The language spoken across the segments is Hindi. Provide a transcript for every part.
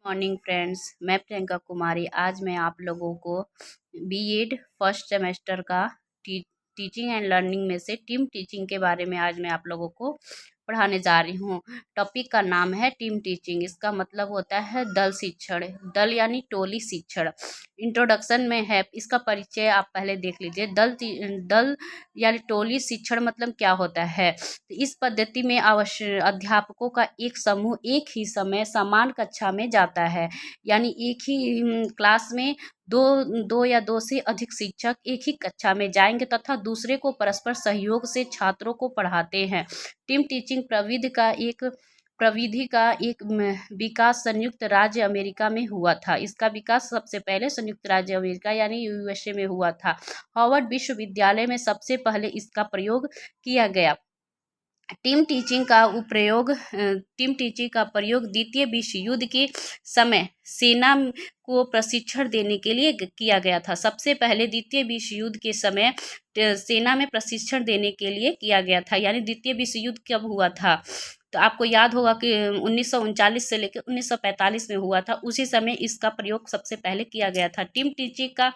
मॉर्निंग फ्रेंड्स, मैं प्रियंका कुमारी। आज मैं आप लोगों को बीएड फर्स्ट सेमेस्टर का टीचिंग एंड लर्निंग में से टीम टीचिंग के बारे में आज मैं आप लोगों को पढ़ाने जा रही हूँ। टॉपिक का नाम है टीम टीचिंग। इसका मतलब होता है दल शिक्षण। दल यानी टोली शिक्षण। इंट्रोडक्शन में है, इसका परिचय आप पहले देख लीजिए। दल यानी टोली शिक्षण मतलब क्या होता है। तो इस पद्धति में अध्यापकों का एक समूह एक ही समय समान कक्षा में जाता है, यानी एक ही क्लास में दो या दो से अधिक शिक्षक एक ही कक्षा में जाएंगे तथा दूसरे को परस्पर सहयोग से छात्रों को पढ़ाते हैं। टीम टीचिंग प्रविधि का एक विकास संयुक्त राज्य अमेरिका में हुआ था। इसका विकास सबसे पहले संयुक्त राज्य अमेरिका यानी यूएसए में हुआ था। हार्वर्ड विश्वविद्यालय में सबसे पहले इसका प्रयोग किया गया। टीम टीचिंग का प्रयोग द्वितीय विश्व युद्ध के समय सेना को प्रशिक्षण देने के लिए किया गया था। सबसे पहले द्वितीय विश्व युद्ध के समय सेना में प्रशिक्षण देने के लिए किया गया था। यानी द्वितीय विश्व युद्ध कब हुआ था, तो आपको याद होगा कि 1939 से लेकर 1945 में हुआ था। उसी समय इसका प्रयोग सबसे पहले किया गया था। टीम टीचिंग का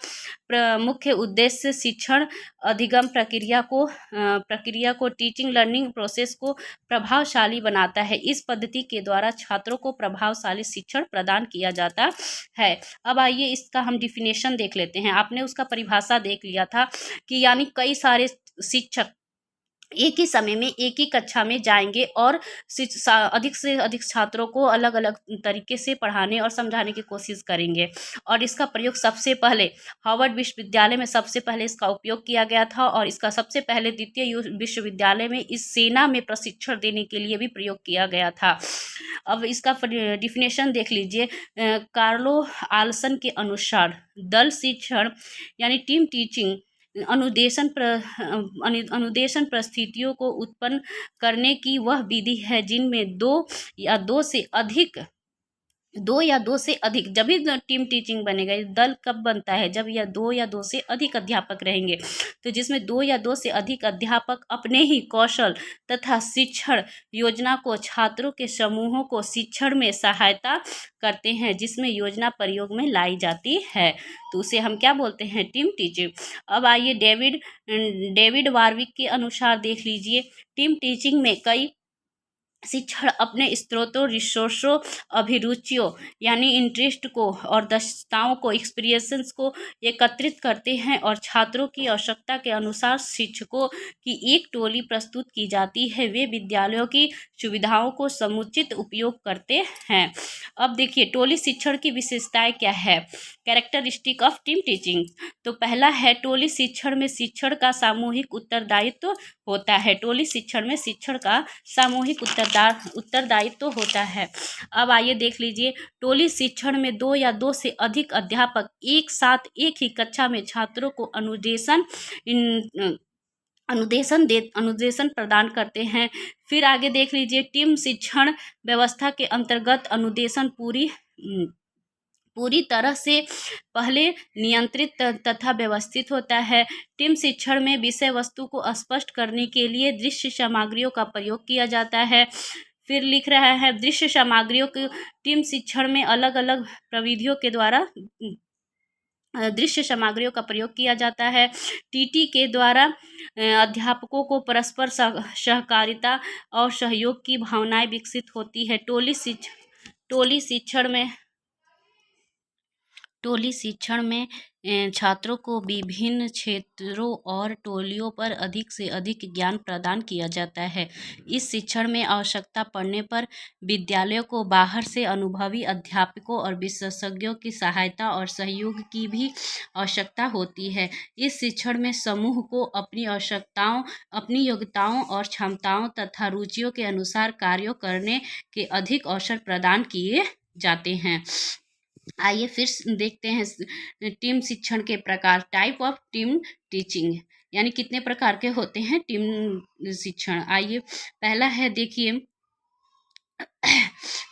मुख्य उद्देश्य शिक्षण अधिगम प्रक्रिया को टीचिंग लर्निंग प्रोसेस को प्रभावशाली बनाता है। इस पद्धति के द्वारा छात्रों को प्रभावशाली शिक्षण प्रदान किया जाता है। अब आइए इसका हम डिफिनेशन देख लेते हैं। आपने उसका परिभाषा देख लिया था कि यानी कई सारे शिक्षक एक ही समय में एक ही कक्षा में जाएंगे और अधिक से अधिक छात्रों को अलग अलग तरीके से पढ़ाने और समझाने की कोशिश करेंगे। और इसका प्रयोग सबसे पहले हार्वर्ड विश्वविद्यालय में सबसे पहले इसका उपयोग किया गया था और इसका सबसे पहले द्वितीय विश्वविद्यालय में इस सेना में प्रशिक्षण देने के लिए भी प्रयोग किया गया था। अब इसका डिफिनेशन देख लीजिए। कार्लो आल्सन के अनुसार दल शिक्षण यानी टीम टीचिंग अनुदेशन परिस्थितियों को उत्पन्न करने की वह विधि है जिनमें दो या दो से अधिक जब भी टीम टीचिंग बनेगा। दल कब बनता है, जब यह दो या दो से अधिक अध्यापक रहेंगे, तो जिसमें दो या दो से अधिक अध्यापक अपने ही कौशल तथा शिक्षण योजना को छात्रों के समूहों को शिक्षण में सहायता करते हैं, जिसमें योजना प्रयोग में लाई जाती है, तो उसे हम क्या बोलते हैं, टीम टीचिंग। अब आइए डेविड वार्विक के अनुसार देख लीजिए। टीम टीचिंग में कई शिक्षण अपने स्रोतों, रिसोर्सों, अभिरुचियों यानी इंटरेस्ट को और दक्षताओं को, एक्सपीरियंसेस को एकत्रित करते हैं और छात्रों की आवश्यकता के अनुसार शिक्षकों की एक टोली प्रस्तुत की जाती है। वे विद्यालयों की सुविधाओं को समुचित उपयोग करते हैं। अब देखिए टोली शिक्षण की विशेषताएं क्या है। कैरेक्टरिस्टिक ऑफ टीम टीचिंग, तो पहला है टोली शिक्षण में शिक्षण का सामूहिक उत्तरदायित्व होता है। टोली शिक्षण में शिक्षण का सामूहिक उत्तरदायित्व होता है। अब आइए देख लीजिए। टोली शिक्षण में दो या दो से अधिक अध्यापक एक साथ एक ही कक्षा में छात्रों को अनुदेशन प्रदान करते हैं। फिर आगे देख लीजिए। टीम शिक्षण व्यवस्था के अंतर्गत अनुदेशन पूरी तरह से पहले नियंत्रित तथा व्यवस्थित होता है। टीम शिक्षण में विषय वस्तु को स्पष्ट करने के लिए दृश्य सामग्रियों का प्रयोग किया जाता है। फिर लिख रहा है दृश्य सामग्रियों की टीम शिक्षण में अलग अलग प्रविधियों के द्वारा दृश्य सामग्रियों का प्रयोग किया जाता है। टीटी के द्वारा अध्यापकों को परस्पर सहकारिता और सहयोग की भावनाएं विकसित होती है। टोली शिक्षण में छात्रों को विभिन्न क्षेत्रों और टोलियों पर अधिक से अधिक ज्ञान प्रदान किया जाता है। इस शिक्षण में आवश्यकता पड़ने पर विद्यालयों को बाहर से अनुभवी अध्यापकों और विशेषज्ञों की सहायता और सहयोग की भी आवश्यकता होती है। इस शिक्षण में समूह को अपनी आवश्यकताओं, अपनी योग्यताओं और क्षमताओं तथा रुचियों के अनुसार कार्यों करने के अधिक अवसर प्रदान किए जाते हैं। आइए फिर देखते हैं टीम शिक्षण के प्रकार। टाइप ऑफ टीम टीचिंग, यानी कितने प्रकार के होते हैं टीम शिक्षण। आइए पहला है, देखिए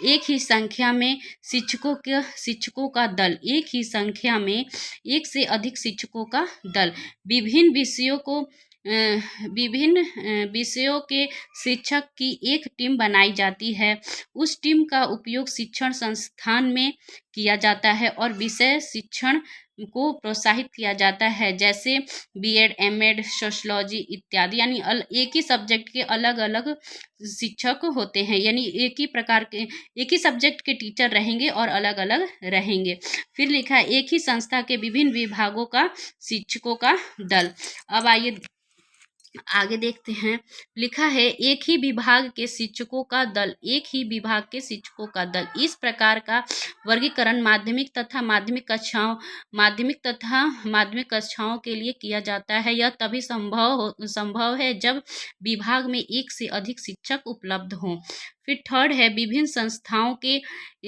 एक ही संख्या में शिक्षकों का दल। एक ही संख्या में एक से अधिक शिक्षकों का दल विभिन्न विषयों को विभिन्न विषयों के शिक्षक की एक टीम बनाई जाती है। उस टीम का उपयोग शिक्षण संस्थान में किया जाता है और विषय शिक्षण को प्रोत्साहित किया जाता है, जैसे बीएड, एमएड, सोशियोलॉजी इत्यादि। यानी एक ही सब्जेक्ट के अलग अलग शिक्षक होते हैं, यानी एक ही सब्जेक्ट के टीचर रहेंगे और अलग अलग रहेंगे। फिर लिखा है एक ही संस्था के विभिन्न विभागों का शिक्षकों का दल। अब आइए आगे देखते हैं। लिखा है एक ही विभाग के शिक्षकों का दल, एक ही विभाग के शिक्षकों का दल। इस प्रकार का वर्गीकरण माध्यमिक तथा माध्यमिक कक्षाओं के लिए किया जाता है। यह तभी संभव है जब विभाग में एक से अधिक शिक्षक उपलब्ध हों। फिर थर्ड है विभिन्न संस्थाओं के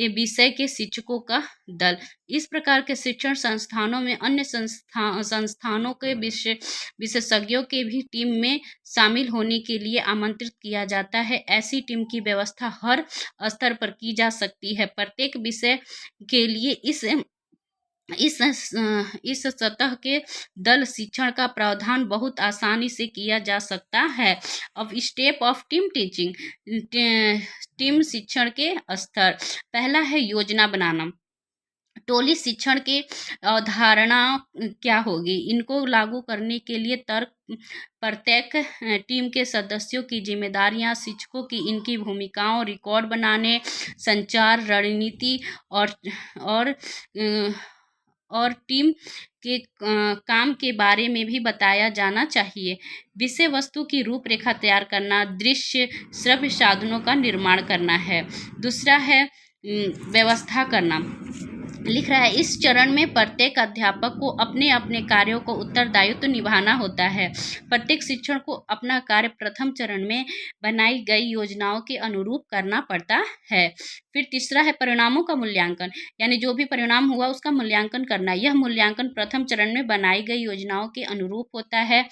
विषय के शिक्षकों का दल। इस प्रकार के शिक्षण संस्थानों में अन्य संस्थानों के विशेषज्ञों के भी टीम में शामिल होने के लिए आमंत्रित किया जाता है। ऐसी टीम की व्यवस्था हर स्तर पर की जा सकती है। प्रत्येक विषय के लिए इस सतह के दल शिक्षण का प्रावधान बहुत आसानी से किया जा सकता है। अब step of team teaching, team शिक्षण के स्तर। पहला है योजना बनाना। टोली शिक्षण के अवधारणा क्या होगी? इनको लागू करने के लिए प्रत्येक टीम के सदस्यों की जिम्मेदारियां, शिक्षकों की इनकी भूमिकाओं, रिकॉर्ड बनाने, संचार रणनीति और टीम के काम के बारे में भी बताया जाना चाहिए। विषय वस्तु की रूपरेखा तैयार करना, दृश्य श्रव्य साधनों का निर्माण करना है। दूसरा है व्यवस्था करना। लिख रहा है इस चरण में प्रत्येक अध्यापक को अपने अपने कार्यों को उत्तरदायित्व निभाना होता है। प्रत्येक शिक्षण को अपना कार्य प्रथम चरण में बनाई गई योजनाओं के अनुरूप करना पड़ता है। फिर तीसरा है परिणामों का मूल्यांकन, यानी जो भी परिणाम हुआ उसका मूल्यांकन करना। यह मूल्यांकन प्रथम चरण में बनाई गई योजनाओं के अनुरूप होता है।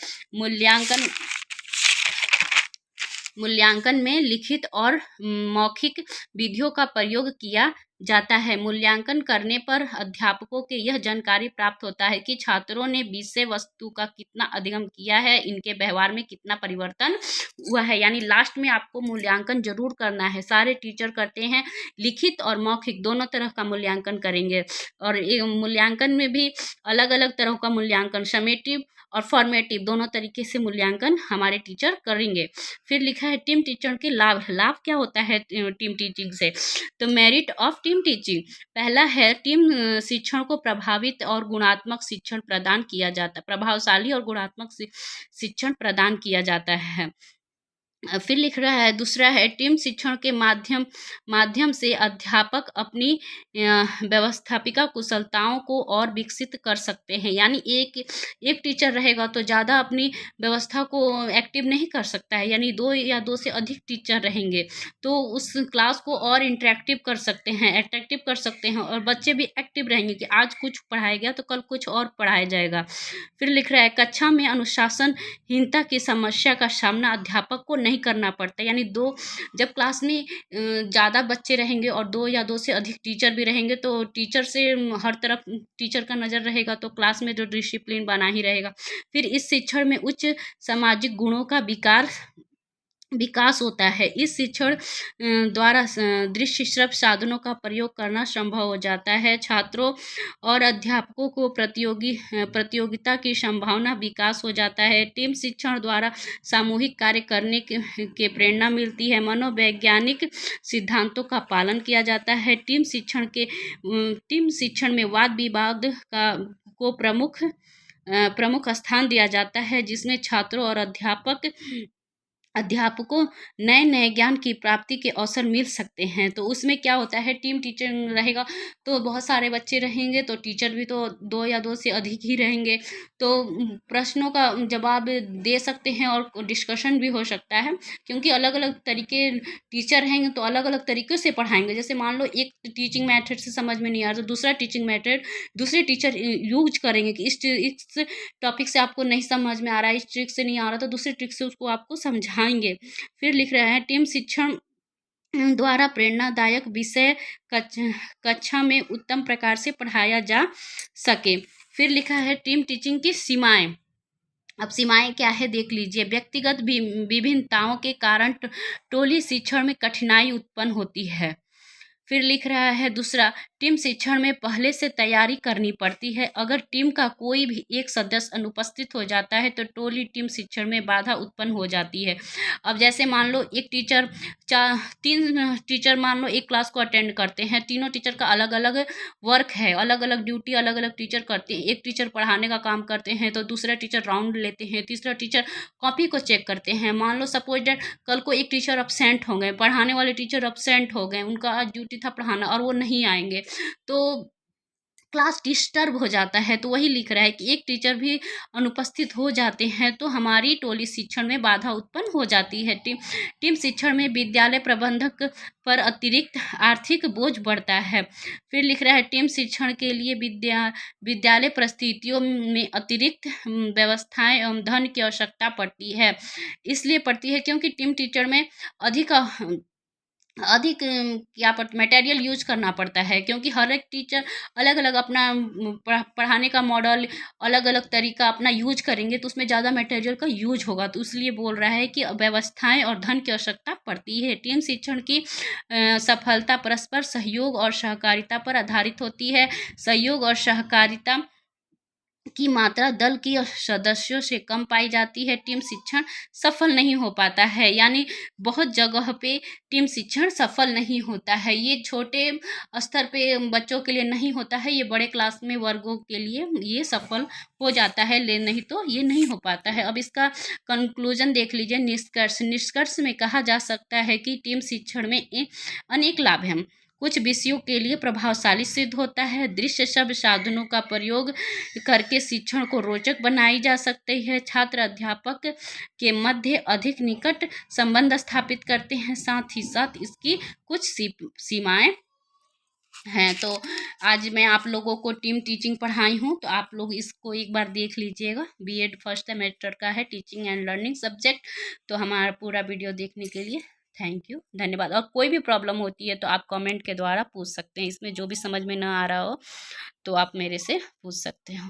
मूल्यांकन में लिखित और मौखिक विधियों का प्रयोग किया जाता है। मूल्यांकन करने पर अध्यापकों के यह जानकारी प्राप्त होता है कि छात्रों ने विषय वस्तु का कितना अधिगम किया है, इनके व्यवहार में कितना परिवर्तन हुआ है। यानी लास्ट में आपको मूल्यांकन जरूर करना है। सारे टीचर करते हैं, लिखित और मौखिक दोनों तरह का मूल्यांकन करेंगे। और मूल्यांकन में भी अलग अलग तरह का मूल्यांकन, समेटिव और फॉर्मेटिव दोनों तरीके से मूल्यांकन हमारे टीचर करेंगे। फिर लिखा है टीम टीचर के लाभ। लाभ क्या होता है टीम टीचिंग से? तो मेरिट ऑफ टीम टीचिंग। पहला है टीम शिक्षण को प्रभावशाली और गुणात्मक शिक्षण प्रदान किया जाता है। फिर लिख रहा है दूसरा है टीम शिक्षण के माध्यम से अध्यापक अपनी व्यवस्थापिका कुशलताओं को और विकसित कर सकते हैं। यानी एक टीचर रहेगा तो ज़्यादा अपनी व्यवस्था को एक्टिव नहीं कर सकता है, यानी दो से अधिक टीचर रहेंगे तो उस क्लास को और इंटरेक्टिव कर सकते हैं, अट्रैक्टिव कर सकते हैं, और बच्चे भी एक्टिव रहेंगे कि आज कुछ पढ़ाया गया तो कल कुछ और पढ़ाया जाएगा। फिर लिख रहा है कक्षा में अनुशासनहीनता की समस्या का सामना अध्यापक को नहीं करना पड़ता। यानी जब क्लास में ज़्यादा बच्चे रहेंगे और दो से अधिक टीचर भी रहेंगे तो टीचर से हर तरफ टीचर का नज़र रहेगा तो क्लास में जो डिसिप्लिन बना ही रहेगा। फिर इस शिक्षण में उच्च सामाजिक गुणों का विकास होता है। इस शिक्षण द्वारा दृश्य श्रव्य साधनों का प्रयोग करना संभव हो जाता है। छात्रों और अध्यापकों को प्रतियोगिता की संभावना विकास हो जाता है। टीम शिक्षण द्वारा सामूहिक कार्य करने के प्रेरणा मिलती है। मनोवैज्ञानिक सिद्धांतों का पालन किया जाता है। टीम शिक्षण में वाद विवाद को प्रमुख स्थान दिया जाता है, जिसमें छात्रों और अध्यापकों नए ज्ञान की प्राप्ति के अवसर मिल सकते हैं। तो उसमें क्या होता है, टीम टीचर रहेगा तो बहुत सारे बच्चे रहेंगे तो टीचर भी तो दो से अधिक ही रहेंगे, तो प्रश्नों का जवाब दे सकते हैं और डिस्कशन भी हो सकता है, क्योंकि अलग अलग तरीके टीचर रहेंगे तो अलग अलग तरीक़े से पढ़ाएंगे। जैसे मान लो एक टीचिंग मेथड से समझ में नहीं आ रहा तो दूसरा टीचिंग मेथड दूसरे टीचर यूज करेंगे कि इस टॉपिक से आपको नहीं समझ में आ रहा है, इस ट्रिक से नहीं आ रहा तो दूसरे ट्रिक से उसको आपको समझाएंगे। फिर लिख रहे हैं टीम शिक्षण द्वारा प्रेरणादायक विषय कक्षा में उत्तम प्रकार से पढ़ाया जा सके। फिर लिखा है टीम टीचिंग की सीमाएं। अब सीमाएं क्या है देख लीजिए। व्यक्तिगत विभिन्नताओं के कारण टोली शिक्षण में कठिनाई उत्पन्न होती है। फिर लिख रहा है दूसरा, टीम शिक्षण में पहले से तैयारी करनी पड़ती है। अगर टीम का कोई भी एक सदस्य अनुपस्थित हो जाता है तो टोली टीम शिक्षण में बाधा उत्पन्न हो जाती है। अब जैसे मान लो एक टीचर तीन टीचर मान लो एक क्लास को अटेंड करते हैं, तीनों टीचर का अलग अलग वर्क है, अलग अलग ड्यूटी अलग अलग टीचर करते हैं। एक टीचर पढ़ाने का काम करते हैं तो दूसरा टीचर राउंड लेते हैं, तीसरा टीचर कॉपी को चेक करते हैं। मान लो सपोज डेट कल को एक टीचर अब्सेंट हो गए, पढ़ाने वाले टीचर अब्सेंट हो गए, उनका आज ड्यूटी था पढ़ाना और वो नहीं आएंगे तो क्लास डिस्टर्ब हो जाता है। तो वही लिख रहा है कि एक टीचर भी अनुपस्थित हो जाते हैं तो हमारी टोली शिक्षण में बाधा उत्पन्न हो जाती है। टीम शिक्षण में विद्यालय प्रबंधक पर अतिरिक्त आर्थिक बोझ बढ़ता है। फिर लिख रहा है टीम शिक्षण के लिए विद्यालय परिस्थितियों में अतिरिक्त व्यवस्थाएं एवं धन की आवश्यकता पड़ती है। इसलिए पड़ती है क्योंकि टीम टीचर में अधिक क्या मटेरियल यूज करना पड़ता है, क्योंकि हर एक टीचर अलग अलग अपना पढ़ाने का मॉडल अलग अलग तरीका अपना यूज करेंगे तो उसमें ज़्यादा मटेरियल का यूज होगा। तो इसलिए बोल रहा है कि व्यवस्थाएं और धन की आवश्यकता पड़ती है। टीम शिक्षण की सफलता परस्पर सहयोग और सहकारिता पर आधारित होती है। सहयोग और सहकारिता की मात्रा दल की सदस्यों से कम पाई जाती है, टीम शिक्षण सफल नहीं हो पाता है। यानी बहुत जगह पे टीम शिक्षण सफल नहीं होता है। ये छोटे स्तर पे बच्चों के लिए नहीं होता है, ये बड़े क्लास में वर्गों के लिए ये सफल हो जाता है, ले नहीं तो ये नहीं हो पाता है। अब इसका कंक्लूजन देख लीजिए। निष्कर्ष में कहा जा सकता है कि टीम शिक्षण में अनेक लाभ हैं। कुछ विषयों के लिए प्रभावशाली सिद्ध होता है। दृश्य शब्द साधनों का प्रयोग करके शिक्षण को रोचक बनाई जा सकती है। छात्र अध्यापक के मध्य अधिक निकट संबंध स्थापित करते हैं। साथ ही साथ इसकी कुछ सीमाएं हैं। तो आज मैं आप लोगों को टीम टीचिंग पढ़ाई हूँ, तो आप लोग इसको एक बार देख लीजिएगा। बीएड फर्स्ट सेमेस्टर का है, टीचिंग एंड लर्निंग सब्जेक्ट। तो हमारा पूरा वीडियो देखने के लिए थैंक यू, धन्यवाद। और कोई भी प्रॉब्लम होती है तो आप कमेंट के द्वारा पूछ सकते हैं। इसमें जो भी समझ में ना आ रहा हो तो आप मेरे से पूछ सकते हो।